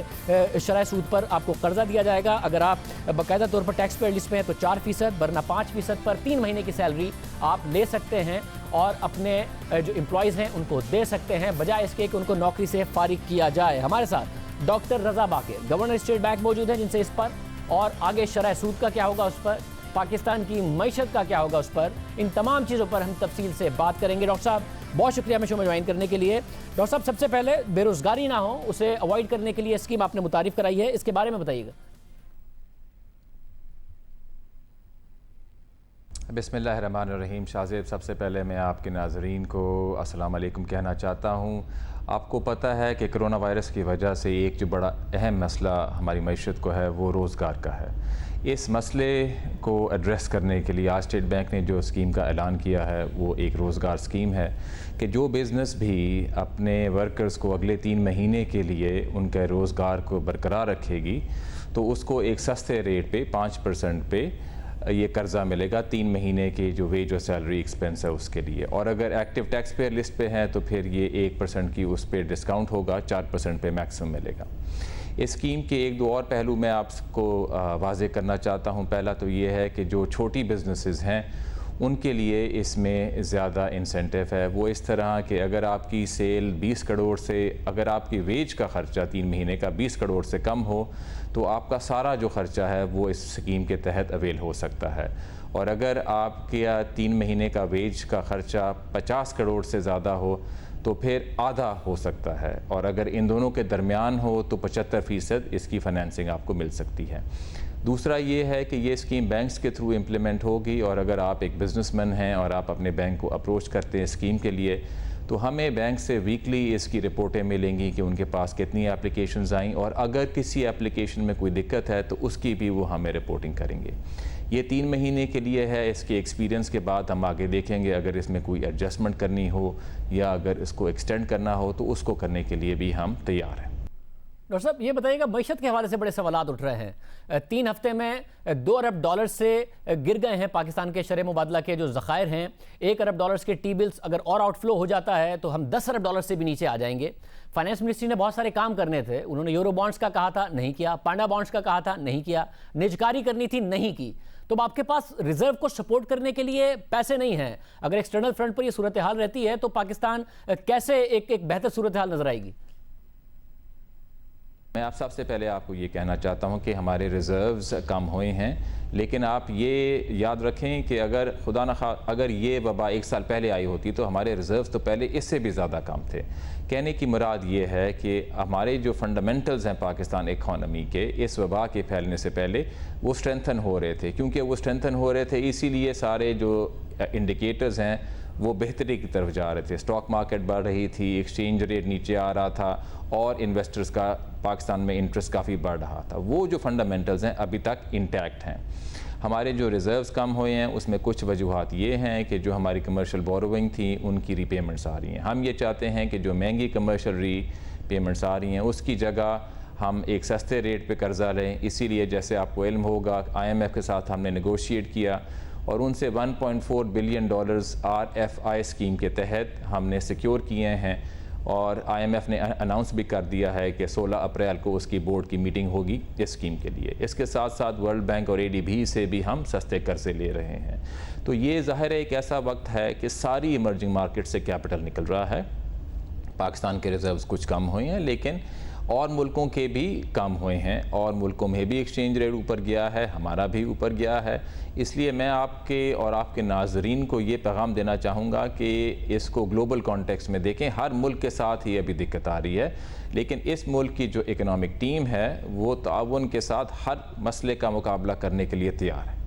شرح سود پر آپ کو قرضہ دیا جائے گا۔ اگر آپ باقاعدہ طور پر ٹیکس پیئر لسٹ میں ہیں تو 4%، ورنہ 5% پر 3 مہینے کی سیلری آپ لے سکتے ہیں اور اپنے جو امپلائیز ہیں ان کو دے سکتے ہیں، بجائے اس کے کہ ان کو نوکری سے فارغ کیا جائے۔ ہمارے ساتھ ڈاکٹر رضا باقر، گورنر اسٹیٹ بینک موجود ہیں، جن سے اس پر اور آگے شرح سود کا کیا ہوگا اس پر، پاکستان کی معیشت کا کیا ہوگا اس پر، ان تمام چیزوں پر ہم تفصیل سے بات کریں گے۔ ڈاکٹر صاحب بہت شکریہ ہمیں شو میں جوائن کرنے کے لیے۔ ڈاکٹر صاحب سب سے پہلے بے روزگاری نہ ہو، اسے اوائڈ کرنے کے لیے اسکیم آپ نے متعارف کرائی ہے، اس کے بارے میں بتائیے گا۔ بسم اللہ الرحمن الرحیم۔ شاہ زیب، سب سے پہلے میں آپ کے ناظرین کو السلام علیکم کہنا چاہتا ہوں۔ آپ کو پتہ ہے کہ کرونا وائرس کی وجہ سے ایک جو بڑا اہم مسئلہ ہماری معیشت کو ہے وہ روزگار کا ہے۔ اس مسئلے کو ایڈریس کرنے کے لیے آج اسٹیٹ بینک نے جو اسکیم کا اعلان کیا ہے وہ ایک روزگار اسکیم ہے کہ جو بزنس بھی اپنے ورکرز کو اگلے 3 مہینے کے لیے ان کے روزگار کو برقرار رکھے گی تو اس کو ایک سستے ریٹ پہ 5% پہ یہ قرضہ ملے گا 3 مہینے کی جو ویج اور سیلری ایکسپینس ہے اس کے لیے، اور اگر ایکٹیو ٹیکس پیئر لسٹ پہ ہیں تو پھر یہ 1% کی اس پہ ڈسکاؤنٹ ہوگا، 4% پہ میکسیمم ملے گا۔ اس اسکیم کے 2 اور پہلو میں آپ کو واضح کرنا چاہتا ہوں۔ پہلا تو یہ ہے کہ جو چھوٹی بزنسز ہیں ان کے لیے اس میں زیادہ انسینٹیو ہے، وہ اس طرح کہ اگر آپ کی سیل 20 کروڑ سے، اگر آپ کی ویج کا خرچہ 3 مہینے کا 20 کروڑ سے کم ہو تو آپ کا سارا جو خرچہ ہے وہ اس اسکیم کے تحت اویل ہو سکتا ہے، اور اگر آپ کا 3 مہینے کا ویج کا خرچہ 50 کروڑ سے زیادہ ہو تو پھر آدھا ہو سکتا ہے، اور اگر ان دونوں کے درمیان ہو تو 75% اس کی فائنینسنگ آپ کو مل سکتی ہے۔ دوسرا یہ ہے کہ یہ اسکیم بینکس کے تھرو امپلیمنٹ ہوگی، اور اگر آپ ایک بزنس مین ہیں اور آپ اپنے بینک کو اپروچ کرتے ہیں اسکیم کے لیے تو ہمیں بینک سے ویکلی اس کی رپورٹیں ملیں گی کہ ان کے پاس کتنی اپلیکیشنز آئیں، اور اگر کسی اپلیکیشن میں کوئی دقت ہے تو اس کی بھی وہ ہمیں رپورٹنگ کریں گے۔ یہ 3 مہینے کے لیے ہے، اس کے ایکسپیرینس کے بعد ہم آگے دیکھیں گے اگر اس میں کوئی ایڈجسٹمنٹ کرنی ہو یا اگر اس کو ایکسٹینڈ کرنا ہو تو اس کو کرنے کے لیے بھی ہم تیار ہیں۔ ڈاکٹر صاحب یہ بتائیے گا، معیشت کے حوالے سے بڑے سوالات اٹھ رہے ہیں۔ 3 ہفتے میں 2 ارب ڈالر سے گر گئے ہیں پاکستان کے شرح مبادلہ کے جو ذخائر ہیں۔ 1 ارب ڈالرز کے ٹی بلز اگر اور آؤٹ فلو ہو جاتا ہے تو ہم 10 ارب ڈالر سے بھی نیچے آ جائیں گے۔ فائنانس منسٹری نے بہت سارے کام کرنے تھے، انہوں نے یورو بانڈز کا کہا تھا، نہیں کیا، پانڈا بانڈز کا کہا تھا، نہیں کیا، نجکاری کرنی تھی، نہیں کی۔ تو اب آپ کے پاس ریزرو کو سپورٹ کرنے کے لیے پیسے نہیں ہیں۔ اگر ایکسٹرنل فرنٹ پر یہ صورتحال رہتی ہے تو پاکستان کیسے ایک بہتر صورتحال نظر آئے گی؟ میں آپ سب سے پہلے آپ کو یہ کہنا چاہتا ہوں کہ ہمارے ریزروز کم ہوئے ہیں، لیکن آپ یہ یاد رکھیں کہ اگر خدا نخواستہ اگر یہ وبا 1 سال پہلے آئی ہوتی تو ہمارے ریزروز تو پہلے اس سے بھی زیادہ کم تھے۔ کہنے کی مراد یہ ہے کہ ہمارے جو فنڈامنٹلز ہیں پاکستان اکانومی کے اس وبا کے پھیلنے سے پہلے وہ سٹرینتھن ہو رہے تھے، کیونکہ وہ سٹرینتھن ہو رہے تھے اسی لیے سارے جو انڈیکیٹرز ہیں وہ بہتری کی طرف جا رہے تھے، اسٹاک مارکیٹ بڑھ رہی تھی، ایکسچینج ریٹ نیچے آ رہا تھا، اور انویسٹرز کا پاکستان میں انٹرسٹ کافی بڑھ رہا تھا۔ وہ جو فنڈامنٹلز ہیں ابھی تک انٹیکٹ ہیں۔ ہمارے جو ریزروز کم ہوئے ہیں اس میں کچھ وجوہات یہ ہیں کہ جو ہماری کمرشل بوروئنگ تھی ان کی ری پیمنٹس آ رہی ہیں۔ ہم یہ چاہتے ہیں کہ جو مہنگی کمرشل ری پیمنٹس آ رہی ہیں اس کی جگہ ہم ایک سستے ریٹ پہ قرضہ لیں. اسی لیے جیسے آپ کو علم ہوگا IMF کے ساتھ ہم نے نیگوشیٹ کیا اور ان سے $1.4 بلین RFI اسکیم کے تحت ہم نے سیکیور کیے ہیں, اور IMF نے اناؤنس بھی کر دیا ہے کہ 16 اپریل کو اس کی بورڈ کی میٹنگ ہوگی اس اسکیم کے لیے. اس کے ساتھ ساتھ ورلڈ بینک اور ADB سے بھی ہم سستے قرضے لے رہے ہیں. تو یہ ظاہر ہے ایک ایسا وقت ہے کہ ساری ایمرجنگ مارکیٹ سے کیپٹل نکل رہا ہے. پاکستان کے ریزروز کچھ کم ہوئے ہیں لیکن اور ملکوں کے بھی کم ہوئے ہیں, اور ملکوں میں بھی ایکسچینج ریٹ اوپر گیا ہے, ہمارا بھی اوپر گیا ہے. اس لیے میں آپ کے اور آپ کے ناظرین کو یہ پیغام دینا چاہوں گا کہ اس کو گلوبل کانٹیکس میں دیکھیں. ہر ملک کے ساتھ ہی ابھی دقت آ رہی ہے, لیکن اس ملک کی جو اکنامک ٹیم ہے وہ تعاون کے ساتھ ہر مسئلے کا مقابلہ کرنے کے لیے تیار ہے.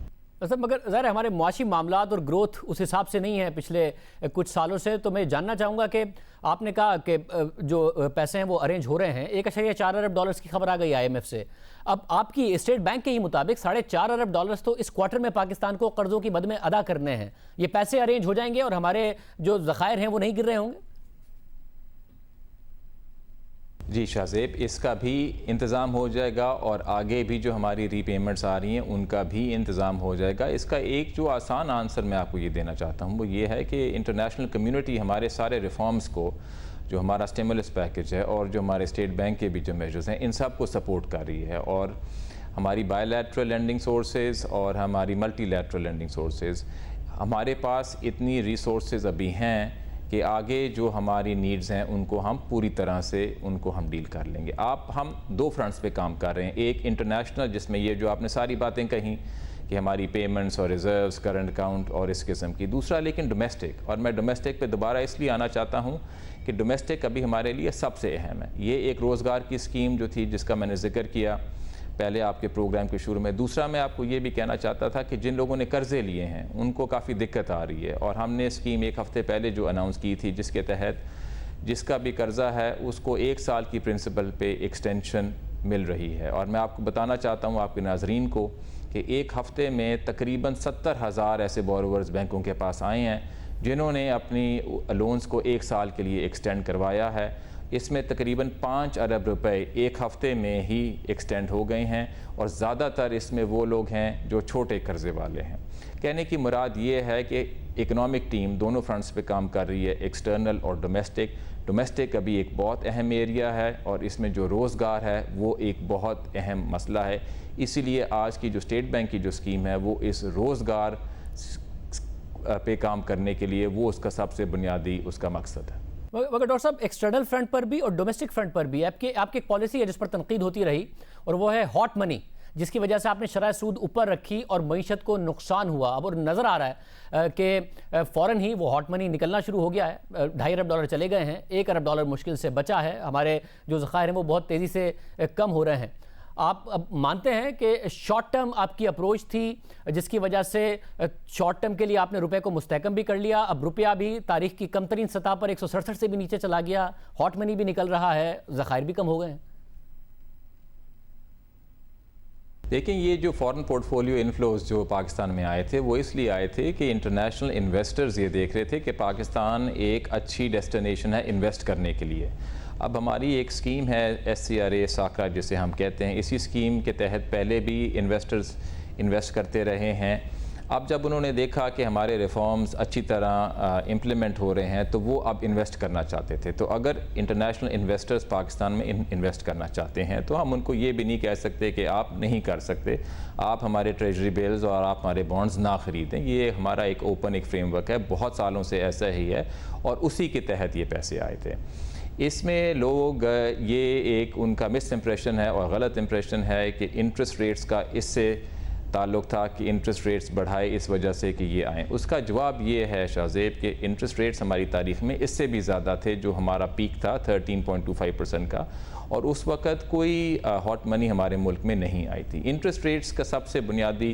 مگر ظاہر ہے ہمارے معاشی معاملات اور گروتھ اس حساب سے نہیں ہے پچھلے کچھ سالوں سے. تو میں جاننا چاہوں گا کہ آپ نے کہا کہ جو پیسے ہیں وہ ارینج ہو رہے ہیں, $1.4 ارب کی خبر آ گئی IMF سے. اب آپ کی اسٹیٹ بینک کے ہی مطابق $4.5 ارب تو اس کوارٹر میں پاکستان کو قرضوں کی مد میں ادا کرنے ہیں. یہ پیسے ارینج ہو جائیں گے اور ہمارے جو ذخائر ہیں وہ نہیں گر رہے ہوں گے؟ جی شاہزیب, اس کا بھی انتظام ہو جائے گا اور آگے بھی جو ہماری ری پیمنٹس آ رہی ہیں ان کا بھی انتظام ہو جائے گا. اس کا ایک جو آسان آنسر میں آپ کو یہ دینا چاہتا ہوں وہ یہ ہے کہ انٹرنیشنل کمیونٹی ہمارے سارے ریفارمز کو, جو ہمارا اسٹیمولس پیکج ہے اور جو ہمارے اسٹیٹ بینک کے بھی جو میجرز ہیں, ان سب کو سپورٹ کر رہی ہے. اور ہماری بائی لیٹرل لینڈنگ سورسز اور ہماری ملٹی لیٹرل لینڈنگ سورسز, ہمارے پاس اتنی ریسورسز ابھی ہیں کہ آگے جو ہماری نیڈز ہیں ان کو ہم پوری طرح سے ان کو ہم ڈیل کر لیں گے. ہم 2 فرنٹس پہ کام کر رہے ہیں. ایک انٹرنیشنل, جس میں یہ جو آپ نے ساری باتیں کہیں کہ ہماری پیمنٹس اور ریزروز, کرنٹ اکاؤنٹ اور اس قسم کی. دوسرا لیکن ڈومیسٹک, اور میں ڈومیسٹک پہ دوبارہ اس لیے آنا چاہتا ہوں کہ ڈومیسٹک ابھی ہمارے لیے سب سے اہم ہے. یہ ایک روزگار کی اسکیم جو تھی جس کا میں نے ذکر کیا پہلے آپ کے پروگرام کے شروع میں. دوسرا میں آپ کو یہ بھی کہنا چاہتا تھا کہ جن لوگوں نے قرضے لیے ہیں ان کو کافی دقت آ رہی ہے, اور ہم نے اسکیم 1 ہفتے پہلے جو اناؤنس کی تھی جس کے تحت جس کا بھی قرضہ ہے اس کو 1 سال کی پرنسپل پہ ایکسٹینشن مل رہی ہے. اور میں آپ کو بتانا چاہتا ہوں آپ کے ناظرین کو کہ 1 ہفتے میں تقریباً 70,000 ایسے بورورز بینکوں کے پاس آئے ہیں جنہوں نے اپنی لونز کو 1 سال کے لیے ایکسٹینڈ کروایا ہے. اس میں تقریباً $5 ارب 1 ہفتے میں ہی ایکسٹینڈ ہو گئے ہیں, اور زیادہ تر اس میں وہ لوگ ہیں جو چھوٹے قرضے والے ہیں. کہنے کی مراد یہ ہے کہ اکنامک ٹیم دونوں فرنٹس پہ کام کر رہی ہے, ایکسٹرنل اور ڈومیسٹک. ڈومیسٹک ابھی ایک بہت اہم ایریا ہے اور اس میں جو روزگار ہے وہ ایک بہت اہم مسئلہ ہے. اسی لیے آج کی جو اسٹیٹ بینک کی جو اسکیم ہے وہ اس روزگار پہ کام کرنے کے لیے وہ اس کا سب سے بنیادی اس کا مقصد ہے. مگر ڈاکٹر صاحب, ایکسٹرنل فرنٹ پر بھی اور ڈومیسٹک فرنٹ پر بھی آپ کی ایک پالیسی ہے جس پر تنقید ہوتی رہی, اور وہ ہے ہاٹ منی, جس کی وجہ سے آپ نے شرح سود اوپر رکھی اور معیشت کو نقصان ہوا. اب اور نظر آ رہا ہے کہ فوراً ہی وہ ہاٹ منی نکلنا شروع ہو گیا ہے. $2.5 ارب چلے گئے ہیں, $1 ارب مشکل سے بچا ہے. ہمارے جو ذخائر ہیں وہ بہت تیزی سے کم ہو رہے ہیں. آپ اب مانتے ہیں کہ شارٹ ٹرم آپ کی اپروچ تھی جس کی وجہ سے شارٹ ٹرم کے لیے آپ نے روپے کو مستحکم بھی کر لیا, اب روپیہ بھی تاریخ کی کم ترین سطح پر 167 سے بھی نیچے چلا گیا, ہاٹ منی بھی نکل رہا ہے, ذخائر بھی کم ہو گئے ہیں. دیکھیں, یہ جو فورن پورٹ فولیو انفلوز جو پاکستان میں آئے تھے وہ اس لیے آئے تھے کہ انٹرنیشنل انویسٹرز یہ دیکھ رہے تھے کہ پاکستان ایک اچھی ڈیسٹینیشن ہے انویسٹ کرنے کے لیے. اب ہماری ایک اسکیم ہے SCRA ساکرا جسے ہم کہتے ہیں, اسی اسکیم کے تحت پہلے بھی انویسٹرز انویسٹ کرتے رہے ہیں. اب جب انہوں نے دیکھا کہ ہمارے ریفارمز اچھی طرح امپلیمنٹ ہو رہے ہیں تو وہ اب انویسٹ کرنا چاہتے تھے. تو اگر انٹرنیشنل انویسٹرز پاکستان میں انویسٹ کرنا چاہتے ہیں تو ہم ان کو یہ بھی نہیں کہہ سکتے کہ آپ نہیں کر سکتے, آپ ہمارے ٹریجری بیلز اور آپ ہمارے بانڈز نہ خریدیں. یہ ہمارا ایک اوپن ایک فریم ورک ہے, بہت سالوں سے ایسا ہی ہے, اور اسی کے تحت یہ پیسے آئے تھے. اس میں لوگ یہ ایک ان کا مس امپریشن ہے اور غلط امپریشن ہے کہ انٹرسٹ ریٹس کا اس سے تعلق تھا کہ انٹرسٹ ریٹس بڑھائے اس وجہ سے کہ یہ آئیں. اس کا جواب یہ ہے شاہزیب کہ انٹرسٹ ریٹس ہماری تاریخ میں اس سے بھی زیادہ تھے, جو ہمارا پیک تھا 13.25% کا, اور اس وقت کوئی ہاٹ منی ہمارے ملک میں نہیں آئی تھی. انٹرسٹ ریٹس کا سب سے بنیادی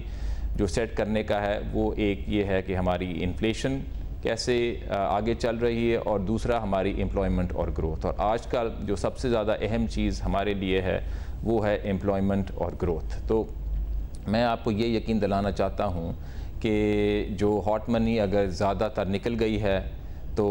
جو سیٹ کرنے کا ہے وہ ایک یہ ہے کہ ہماری انفلیشن کیسے آگے چل رہی ہے, اور دوسرا ہماری امپلائمنٹ اور گروتھ. اور آج کا جو سب سے زیادہ اہم چیز ہمارے لیے ہے وہ ہے امپلائمنٹ اور گروتھ. تو میں آپ کو یہ یقین دلانا چاہتا ہوں کہ جو ہاٹ منی اگر زیادہ تر نکل گئی ہے تو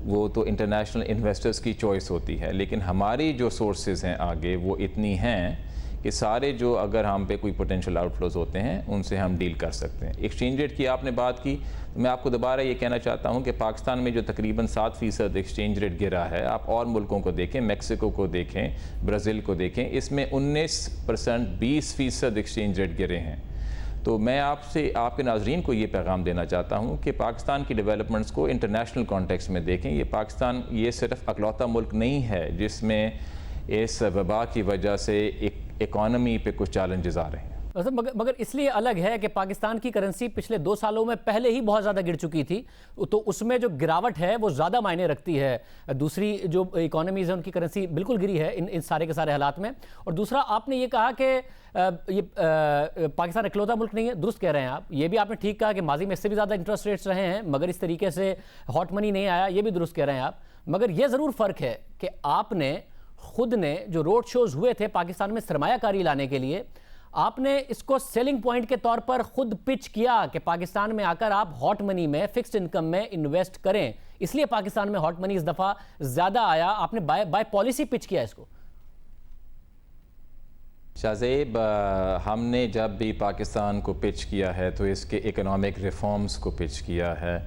وہ تو انٹرنیشنل انویسٹرز کی چوائس ہوتی ہے، لیکن ہماری جو سورسز ہیں آگے وہ اتنی ہیں کہ سارے جو اگر ہم پہ کوئی پوٹینشیل آؤٹ فلوز ہوتے ہیں ان سے ہم ڈیل کر سکتے ہیں۔ ایکسچینج ریٹ کی آپ نے بات کی، تو میں آپ کو دوبارہ یہ کہنا چاہتا ہوں کہ پاکستان میں جو تقریباً 7% ایکسچینج ریٹ گرا ہے، آپ اور ملکوں کو دیکھیں، میکسیکو کو دیکھیں، برازیل کو دیکھیں، اس میں 19% 20% ایکسچینج ریٹ گرے ہیں۔ تو میں آپ سے آپ کے ناظرین کو یہ پیغام دینا چاہتا ہوں کہ پاکستان کی ڈیولپمنٹس کو انٹرنیشنل کانٹیکس میں دیکھیں۔ یہ پاکستان یہ صرف اکلوتا ملک نہیں ہے جس میں اس وبا کی وجہ سے اکانومی پہ کچھ چیلنجز آ رہے ہیں۔ مگر اس لیے الگ ہے کہ پاکستان کی کرنسی پچھلے 2 سالوں میں پہلے ہی بہت زیادہ گر چکی تھی، تو اس میں جو گراوٹ ہے وہ زیادہ معنی رکھتی ہے۔ دوسری جو اکانومیز ہیں ان کی کرنسی بالکل گری ہے ان سارے کے سارے حالات میں۔ اور دوسرا آپ نے یہ کہا کہ یہ پاکستان اکلوتا ملک نہیں ہے، درست کہہ رہے ہیں آپ۔ یہ بھی آپ نے ٹھیک کہا کہ ماضی میں اس سے بھی زیادہ انٹرسٹ ریٹس رہے ہیں مگر اس طریقے سے ہاٹ منی نہیں آیا، یہ بھی درست کہہ رہے ہیں آپ۔ مگر یہ ضرور فرق ہے کہ آپ نے خود نے جو روڈ شوز ہوئے تھے پاکستان میں سرمایہ کاری لانے کے لیے، آپ نے اس کو سیلنگ پوائنٹ کے طور پر خود پچ کیا کہ پاکستان میں آ کر آپ ہاٹ منی میں فکسڈ انکم میں انویسٹ کریں، اس لیے پاکستان میں ہاٹ منی اس دفعہ زیادہ آیا۔ آپ نے بائی پالیسی پچ کیا اس کو۔ شاہزیب، ہم نے جب بھی پاکستان کو پچ کیا ہے تو اس کے اکنامک ریفارمز کو پچ کیا ہے۔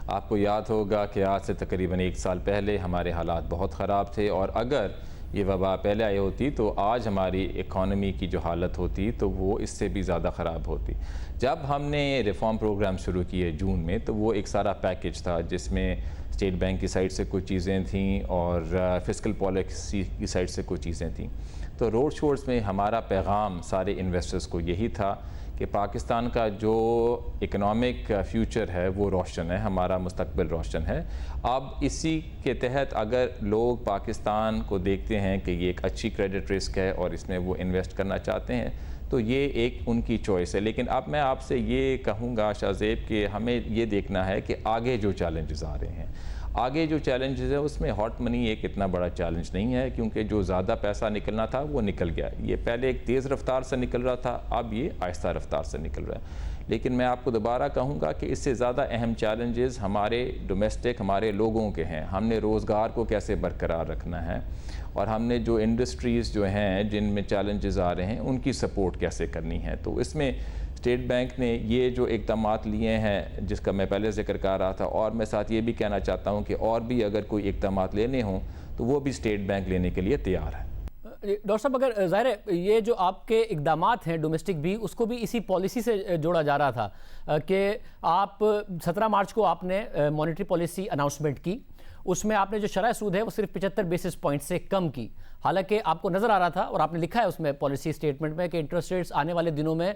آپ کو یاد ہوگا کہ آج سے تقریباً 1 سال پہلے ہمارے حالات بہت خراب تھے، اور اگر یہ وبا پہلے آئی ہوتی تو آج ہماری اکانومی کی جو حالت ہوتی تو وہ اس سے بھی زیادہ خراب ہوتی۔ جب ہم نے ریفارم پروگرام شروع کیے جون میں تو وہ ایک سارا پیکج تھا جس میں اسٹیٹ بینک کی سائڈ سے کچھ چیزیں تھیں اور فسکل پالیسی کی سائڈ سے کچھ چیزیں تھیں۔ تو روڈ شوز میں ہمارا پیغام سارے انویسٹرز کو یہی تھا کہ پاکستان کا جو اکنامک فیوچر ہے وہ روشن ہے، ہمارا مستقبل روشن ہے۔ اب اسی کے تحت اگر لوگ پاکستان کو دیکھتے ہیں کہ یہ ایک اچھی کریڈٹ رسک ہے اور اس میں وہ انویسٹ کرنا چاہتے ہیں تو یہ ایک ان کی چوائس ہے۔ لیکن اب میں آپ سے یہ کہوں گا شاہزیب کہ ہمیں یہ دیکھنا ہے کہ آگے جو چیلنجز آ رہے ہیں، آگے جو چیلنجز ہے اس میں ہاٹ منی ایک اتنا بڑا چیلنج نہیں ہے، کیونکہ جو زیادہ پیسہ نکلنا تھا وہ نکل گیا۔ یہ پہلے ایک تیز رفتار سے نکل رہا تھا، اب یہ آہستہ رفتار سے نکل رہا ہے۔ لیکن میں آپ کو دوبارہ کہوں گا کہ اس سے زیادہ اہم چیلنجز ہمارے ڈومیسٹک ہمارے لوگوں کے ہیں۔ ہم نے روزگار کو کیسے برقرار رکھنا ہے، اور ہم نے جو انڈسٹریز جو ہیں جن میں چیلنجز آ رہے ہیں ان کی سپورٹ کیسے کرنی ہے۔ تو اس میں اسٹیٹ بینک نے یہ جو اقدامات لیے ہیں جس کا میں پہلے ذکر کر رہا تھا، اور میں ساتھ یہ بھی کہنا چاہتا ہوں کہ اور بھی اگر کوئی اقدامات لینے ہوں تو وہ بھی اسٹیٹ بینک لینے کے لیے تیار ہے۔ ڈاکٹر صاحب، اگر ظاہر ہے یہ جو آپ کے اقدامات ہیں ڈومیسٹک بھی، اس کو بھی اسی پالیسی سے جوڑا جا رہا تھا کہ آپ 17 مارچ کو آپ نے مانیٹری پالیسی اناؤنسمنٹ کی، اس میں آپ نے جو شرح سود ہے وہ صرف 75 بیسس پوائنٹ سے کم کی۔ حالانکہ آپ کو نظر آ رہا تھا اور آپ نے لکھا ہے اس میں پالیسی سٹیٹمنٹ میں کہ انٹرسٹ ریٹس آنے والے دنوں میں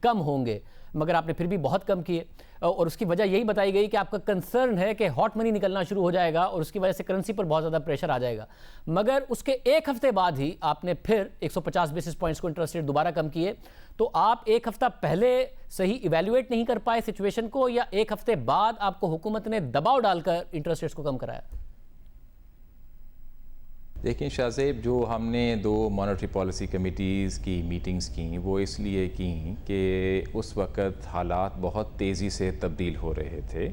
کم ہوں گے، مگر آپ نے پھر بھی بہت کم کیے، اور اس کی وجہ یہی بتائی گئی کہ آپ کا کنسرن ہے کہ ہاٹ منی نکلنا شروع ہو جائے گا اور اس کی وجہ سے کرنسی پر بہت زیادہ پریشر آ جائے گا۔ مگر اس کے 1 ہفتے بعد ہی آپ نے پھر 150 بیسس پوائنٹس کو انٹرسٹ ریٹ دوبارہ کم کیے۔ تو آپ 1 ہفتہ پہلے صحیح ایویلویٹ نہیں کر پائے سچویشن کو، یا 1 ہفتے بعد آپ کو حکومت نے دباؤ ڈال کر انٹرسٹ ریٹس کو کم کرایا؟ دیکھیں شاہزیب، جو ہم نے 2 مانیٹری پالیسی کمیٹیز کی میٹنگز کیں وہ اس لیے کیں کہ اس وقت حالات بہت تیزی سے تبدیل ہو رہے تھے۔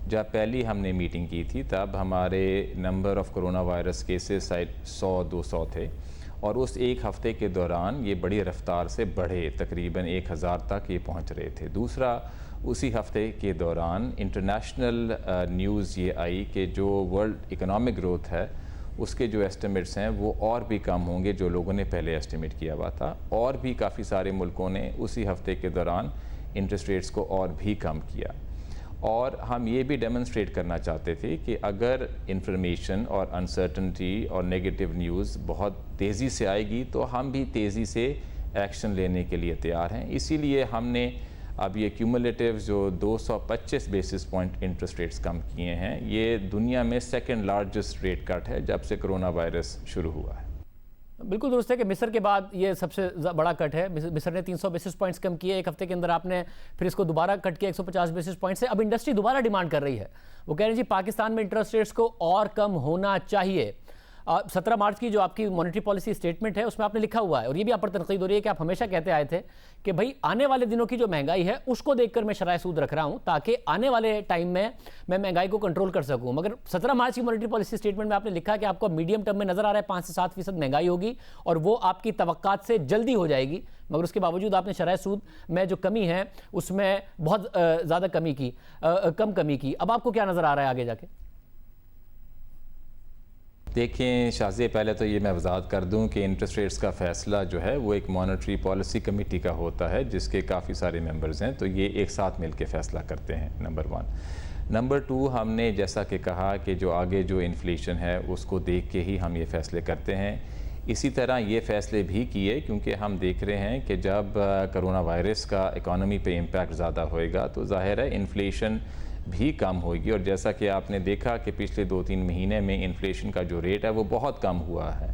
جب پہلی ہم نے میٹنگ کی تھی تب ہمارے number of corona virus cases 100-200 تھے، اور اس 1 ہفتے کے دوران یہ بڑی رفتار سے بڑھے، تقریباً 1000 تک یہ پہنچ رہے تھے۔ دوسرا، اسی ہفتے کے دوران انٹرنیشنل نیوز یہ آئی کہ جو ورلڈ اکنامک گروتھ ہے اس کے جو ایسٹیمیٹس ہیں وہ اور بھی کم ہوں گے جو لوگوں نے پہلے ایسٹیمیٹ کیا ہوا تھا، اور بھی کافی سارے ملکوں نے اسی ہفتے کے دوران انٹرسٹ ریٹس کو اور بھی کم کیا۔ اور ہم یہ بھی ڈیمونسٹریٹ کرنا چاہتے تھے کہ اگر انفارمیشن اور انسرٹنٹی اور نیگیٹو نیوز بہت تیزی سے آئے گی تو ہم بھی تیزی سے ایکشن لینے کے لیے تیار ہیں۔ اسی لیے ہم نے اب یہ کیومولیٹیو جو 225 بیسس پوائنٹ انٹرسٹ ریٹس کم کیے ہیں، یہ دنیا میں 2nd لارجسٹ ریٹ کٹ ہے جب سے کرونا وائرس شروع ہوا ہے۔ بالکل درست ہے کہ مصر کے بعد یہ سب سے بڑا کٹ ہے۔ مصر نے 300 بیسس پوائنٹس کم کیے 1 ہفتے کے اندر، آپ نے پھر اس کو دوبارہ کٹ کیا 150 بیسس پوائنٹ سے۔ اب انڈسٹری دوبارہ ڈیمانڈ کر رہی ہے، وہ کہہ رہے ہیں جی پاکستان میں انٹرسٹ ریٹس کو اور کم ہونا چاہیے۔ 17 मार्च की जो आपकी मॉनेटरी पॉलिसी स्टेटमेंट है उसमें आपने लिखा हुआ है, और ये भी आप पर तनकीद हो रही है कि आप हमेशा कहते आए थे कि भाई आने वाले दिनों की जो महंगाई है उसको देखकर मैं शरह सूद रख रहा हूं ताकि आने वाले टाइम में मैं महंगाई को कंट्रोल कर सकूं। मगर 17 मार्च की मॉनेटरी पॉलिसी स्टेटमेंट में आपने लिखा कि आपको मीडियम टर्म में नजर आ रहा है 5 से 7% महंगाई होगी और वो आपकी तवक्कात से जल्दी हो जाएगी, मगर उसके बावजूद आपने शरह सूद में जो कमी है उसमें बहुत ज़्यादा कम कमी की। अब आपको क्या नज़र आ रहा है आगे जाके? देखें शाज़े, पहले तो ये मैं वजाहत कर दूं कि इंटरेस्ट रेट्स का फ़ैसला जो है वो एक मॉनेटरी पॉलिसी कमेटी का होता है जिसके काफ़ी सारे मेंबर्स हैं, तो ये एक साथ मिल के फ़ैसला करते हैं, नंबर 1। नंबर 2, हमने जैसा कि कहा कि जो आगे जो इन्फ्लेशन है उसको देख के ही हम ये फ़ैसले करते हैं। इसी तरह ये फ़ैसले भी किए क्योंकि हम देख रहे हैं कि जब कोरोना वायरस का इकॉनमी पे इम्पैक्ट ज़्यादा होएगा तो ज़ाहिर है इन्फ्लेशन भी कम होगी, और जैसा कि आपने देखा कि पिछले 2-3 महीने में इन्फ्लेशन का जो रेट है वो बहुत कम हुआ है,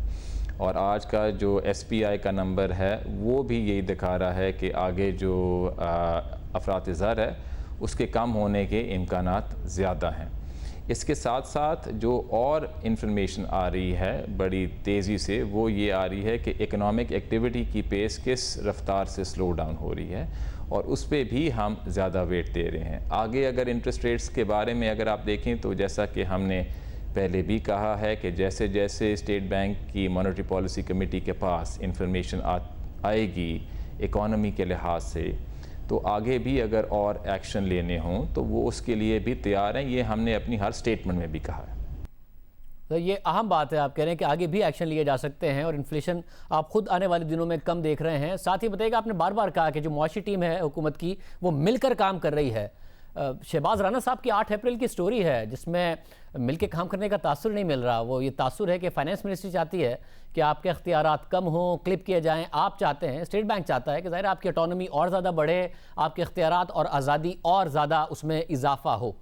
और आज का जो SPI का नंबर है वो भी यही दिखा रहा है कि आगे जो अफरात ज़र है उसके कम होने के इम्कानात ज़्यादा हैं। इसके साथ साथ जो और इंफॉर्मेशन आ रही है बड़ी तेज़ी से वो ये आ रही है कि इकनॉमिक एक्टिविटी की पेस किस रफ्तार से स्लो डाउन हो रही है, और उस पर भी हम ज़्यादा वेट दे रहे हैं। आगे अगर इंटरेस्ट रेट्स के बारे में अगर आप देखें तो जैसा कि हमने पहले भी कहा है कि जैसे जैसे स्टेट बैंक की मॉनेटरी पॉलिसी कमेटी के पास इंफॉर्मेशन आएगी इकॉनमी के लिहाज से, तो आगे भी अगर और एक्शन लेने हों तो वो उसके लिए भी तैयार हैं। ये हमने अपनी हर स्टेटमेंट में भी कहा है। तो ये अहम बात है, आप कह रहे हैं कि आगे भी एक्शन लिए जा सकते हैं और इन्फ्लेशन आप खुद आने वाले दिनों में कम देख रहे हैं। साथ ही बताइएगा, आपने बार बार कहा कि जो मुआशी टीम है हुकूमत की वो मिलकर काम कर रही है। शहबाज राना साहब की 8 अप्रैल की स्टोरी है जिसमें मिलकर काम करने का तासुर नहीं मिल रहा। वो ये तासुर है कि फाइनेंस मिनिस्ट्री चाहती है कि आपके इख्तियारात कम हों, क्लिप किए जाएं। आप चाहते हैं, स्टेट बैंक चाहता है कि ज़ाहिर आपकी ऑटोनॉमी और ज़्यादा बढ़े, आपके इख्तियारात और आज़ादी और ज़्यादा उसमें इजाफा हो।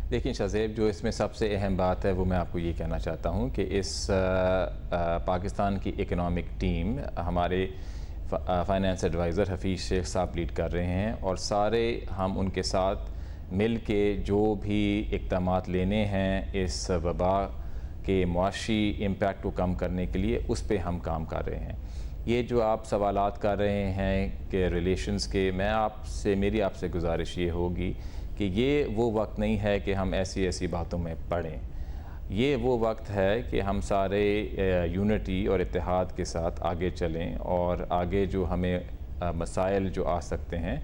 देखिए शाज़ेब, जो इसमें सबसे अहम बात है वो मैं आपको ये कहना चाहता हूँ कि इस पाकिस्तान की इकनॉमिक टीम हमारे फाइनेंस एडवाइज़र हफीज़ शेख साहब लीड कर रहे हैं, और सारे हम उनके साथ मिल के जो भी इक़दामात लेने हैं इस वबा के मुआशी इम्पैक्ट को कम करने के लिए, उस पे हम काम कर रहे हैं। ये जो आप सवालात कर रहे हैं कि रिलेशंस के, मेरी आपसे गुजारिश ये होगी कि ये वो वक्त नहीं है कि हम ऐसी बातों में पड़ें। ये वो वक्त है कि हम सारे यूनिटी और इत्तेहाद के साथ आगे चलें और आगे जो हमें मसाइल जो आ सकते हैं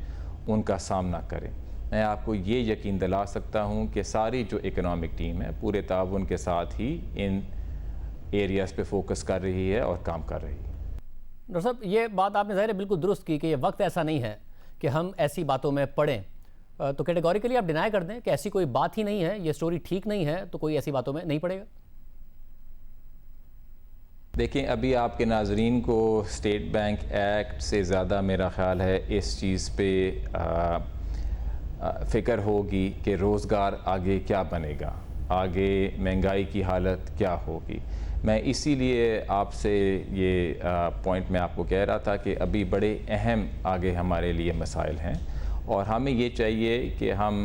उनका सामना करें। मैं आपको ये यकीन दिला सकता हूँ कि सारी जो इकनॉमिक टीम है पूरे ताउन के साथ ही इन एरियाज़ पे फोकस कर रही है और काम कर रही है। डॉक्टर साहब, ये बात आपने ज़ाहिर है बिल्कुल दुरुस्त की कि ये वक्त ऐसा नहीं है कि हम ऐसी बातों में पड़ें, तो कैटेगोरिकली आप डिनाई कर दें कि ऐसी कोई बात ही नहीं है, ये स्टोरी ठीक नहीं है, तो कोई ऐसी बातों में नहीं पड़ेगा? देखें, अभी आपके नाजरीन को स्टेट बैंक एक्ट से ज़्यादा मेरा ख़्याल है इस चीज़ पे फ़िक्र होगी कि रोज़गार आगे क्या बनेगा, आगे महंगाई की हालत क्या होगी। मैं इसीलिए आपसे ये पॉइंट मैं आपको कह रहा था कि अभी बड़े अहम आगे हमारे लिए मसाइल हैं, और हमें ये चाहिए कि हम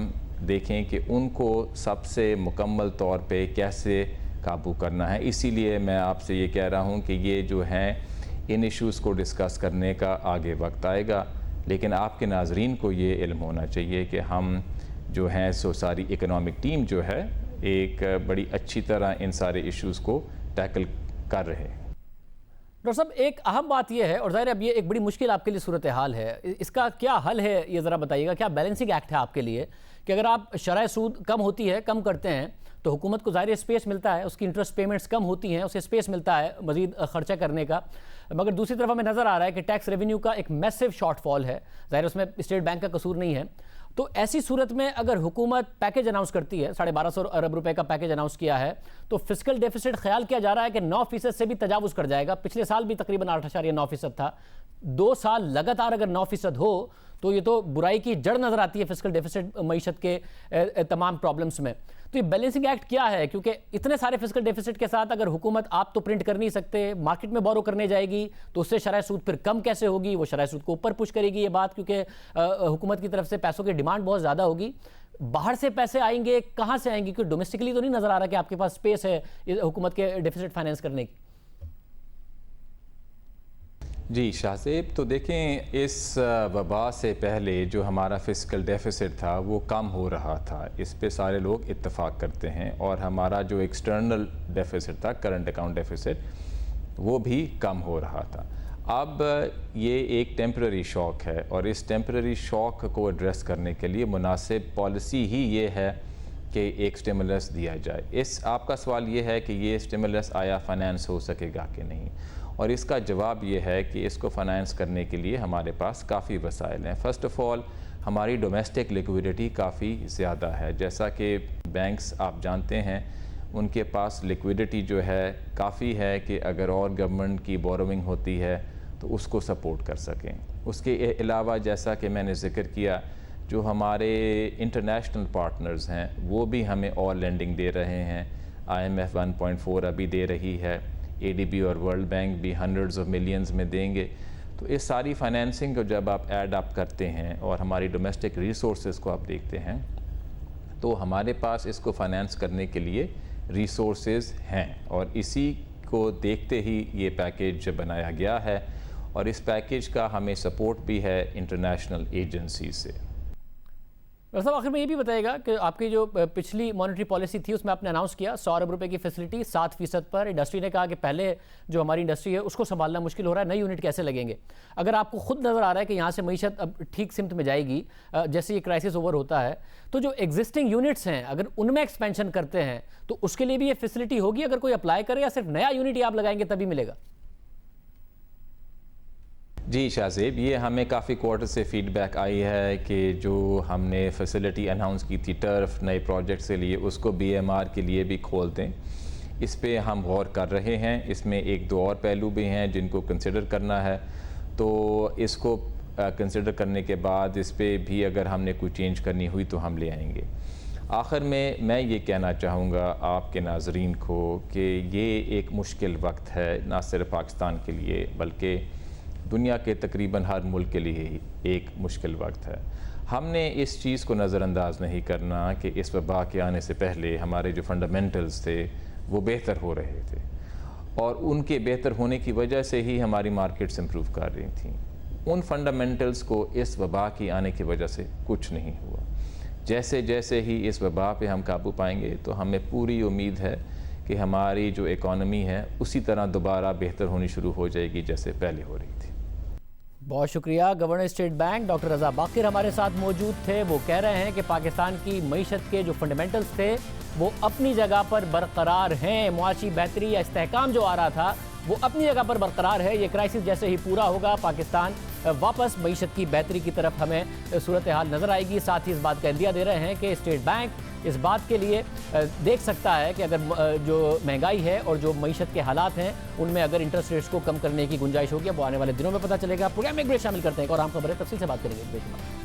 देखें कि उनको सबसे मुकम्मल तौर पे कैसे काबू करना है। इसीलिए मैं आपसे ये कह रहा हूँ कि ये जो हैं इन इश्यूज़ को डिस्कस करने का आगे वक्त आएगा, लेकिन आपके नाजरीन को ये इल्म होना चाहिए कि हम जो हैं सो सारी इकनॉमिक टीम जो है एक बड़ी अच्छी तरह इन सारे इश्यूज़ को टैकल कर रहे हैं। डॉक्टर साहब, एक अहम बात यह है, और ज़ाहिर अब ये एक बड़ी मुश्किल आपके लिए सूरत हाल है, इसका क्या हल है ये ज़रा बताइएगा। क्या बैलेंसिंग एक्ट है आपके लिए कि अगर आप शरह सूद कम होती है, कम करते हैं, तो हुकूमत को ज़ाहिर स्पेस मिलता है, उसकी इंटरेस्ट पेमेंट्स कम होती हैं, उसे स्पेस मिलता है मज़ीद ख़र्चा करने का, मगर दूसरी तरफ हमें नज़र आ रहा है कि टैक्स रेवेन्यू का एक मैसिव शॉर्टफॉल है, ज़ाहिर उसमें स्टेट बैंक का कसूर नहीं है। तो ऐसी सूरत में अगर हुकूमत पैकेज अनाउंस करती है, 1250 अरब रुपए का पैकेज अनाउंस किया है, तो फिस्कल डेफिसिट ख्याल किया जा रहा है कि 9% से भी तजावुज़ कर जाएगा। पिछले साल भी तकरीबन 8.9% था। 2 साल लगातार अगर 9% हो तो ये तो बुराई की जड़ नज़र आती है फिस्कल डेफिसिट मईशत के तमाम प्रॉब्लम्स में। तो ये बैलेंसिंग एक्ट क्या है? क्योंकि इतने सारे फिस्कल डेफिसिट के साथ अगर हुकूमत आप तो प्रिंट कर नहीं सकते, मार्केट में बोरो करने जाएगी तो उससे शरह सूद फिर कम कैसे होगी? वो शरह सूद को ऊपर पुश करेगी ये बात, क्योंकि हुकूमत की तरफ से पैसों की डिमांड बहुत ज़्यादा होगी। बाहर से पैसे आएंगे, कहां से आएंगे? क्योंकि डोमेस्टिकली तो नहीं नजर आ रहा कि आपके पास स्पेस है हुकूमत के डेफिसिट फाइनेंस करने की। जी शाहजेब, तो देखें, इस वबा से पहले जो हमारा फिस्कल डेफिसिट था वो कम हो रहा था, इस पे सारे लोग इत्तेफाक करते हैं। और हमारा जो एक्सटर्नल डेफिसिट था, करंट अकाउंट डेफिसिट, वो भी कम हो रहा था। अब ये एक टेम्पररी शॉक है और इस टेम्पररी शॉक को एड्रेस करने के लिए मुनासिब पॉलिसी ही ये है कि एक स्टिमुलस दिया जाए। आपका सवाल ये है कि ये स्टिमुलस आया फाइनेंस हो सकेगा कि नहीं, और इसका जवाब ये है कि इसको फाइनेंस करने के लिए हमारे पास काफ़ी वसाइल हैं। फ़र्स्ट ऑफ़ ऑल हमारी डोमेस्टिक लिक्विडिटी काफ़ी ज़्यादा है, जैसा कि बैंक्स आप जानते हैं उनके पास लिक्विडिटी जो है काफ़ी है कि अगर और गवर्नमेंट की बोरोइंग होती है तो उसको सपोर्ट कर सकें। उसके अलावा जैसा कि मैंने ज़िक्र किया, जो हमारे इंटरनेशनल पार्टनर्स हैं वो भी हमें और लेंडिंग दे रहे हैं। IMF 1.4 अभी दे रही है, ADB और वर्ल्ड बैंक भी हंड्रेड्स ऑफ मिलियंस में देंगे। तो इस सारी फाइनेंसिंग को जब आप ऐड अप करते हैं और हमारी डोमेस्टिक रिसोर्सेज को आप देखते हैं तो हमारे पास इसको फाइनेंस करने के लिए रिसोर्सेज हैं, और इसी को देखते ही ये पैकेज बनाया गया है। और इस पैकेज का हमें सपोर्ट भी है इंटरनेशनल एजेंसी से। डॉक्टर साहब, आखिर में ये भी बताइएगा कि आपकी जो पिछली मॉनेटरी पॉलिसी थी उसमें आपने अनाउंस किया 100 अरब रुपए की फैसिलिटी 7% पर। इंडस्ट्री ने कहा कि पहले जो हमारी इंडस्ट्री है उसको संभालना मुश्किल हो रहा है, नई यूनिट कैसे लगेंगे? अगर आपको खुद नज़र आ रहा है कि यहाँ से मईशत अब ठीक सिमत में जाएगी जैसे ये क्राइसिस ओवर होता है, तो जो एग्जिस्टिंग यूनिट्स हैं अगर उनमें एक्सपेंशन करते हैं तो उसके लिए भी ये फैसिलिटी होगी अगर कोई अप्लाई करे, या सिर्फ नया यूनिट ही आप लगाएंगे तभी मिलेगा? जी शाहजेब, ये हमें काफ़ी क्वार्टर से फीडबैक आई है कि जो हमने फैसिलिटी अनाउंस की थी टर्फ नए प्रोजेक्ट से लिए, उसको BMR के लिए भी खोल दें। इस पे हम गौर कर रहे हैं। इसमें एक दो और पहलू भी हैं जिनको कंसिडर करना है, तो इसको कंसिडर करने के बाद इस पे भी अगर हमने कोई चेंज करनी हुई तो हम ले आएंगे। आखिर में मैं ये कहना चाहूँगा आपके नाजरीन को कि ये एक मुश्किल वक्त है, ना सिर्फ पाकिस्तान के लिए बल्कि दुनिया के तकरीबन हर मुल्क के लिए ही एक मुश्किल वक्त है। हमने इस चीज़ को नज़रअंदाज नहीं करना कि इस वबा के आने से पहले हमारे जो फंडामेंटल्स थे वो बेहतर हो रहे थे, और उनके बेहतर होने की वजह से ही हमारी मार्केट्स इम्प्रूव कर रही थी। उन फंडामेंटल्स को इस वबा की आने की वजह से कुछ नहीं हुआ। जैसे जैसे ही इस वबा पे हम काबू पाएंगे तो हमें पूरी उम्मीद है कि हमारी जो इकॉनमी है उसी तरह दोबारा बेहतर होनी शुरू हो जाएगी जैसे पहले हो रही थी। बहुत शुक्रिया। गवर्नर स्टेट बैंक डॉक्टर रज़ा बाकिर हमारे साथ मौजूद थे। वो कह रहे हैं कि पाकिस्तान की मईशत के जो फंडामेंटल्स थे वो अपनी जगह पर बरकरार हैं। मुआशी बेहतरी या इस्तेहकाम जो आ रहा था वो अपनी जगह पर बरकरार है। ये क्राइसिस जैसे ही पूरा होगा पाकिस्तान वापस मईशत की बेहतरी की तरफ हमें सूरत हाल नज़र आएगी। साथ ही इस बात का इंदिया दे रहे हैं कि स्टेट बैंक इस बात के लिए देख सकता है कि अगर जो महंगाई है और जो मईशत के हालात हैं उनमें अगर इंटरेस्ट रेट्स को कम करने की गुंजाइश होगी, वो आने वाले दिनों में पता चलेगा। प्रोग्राम में एक ब्रेक शामिल करते हैं और आम खबरें तफसील से बात करेंगे।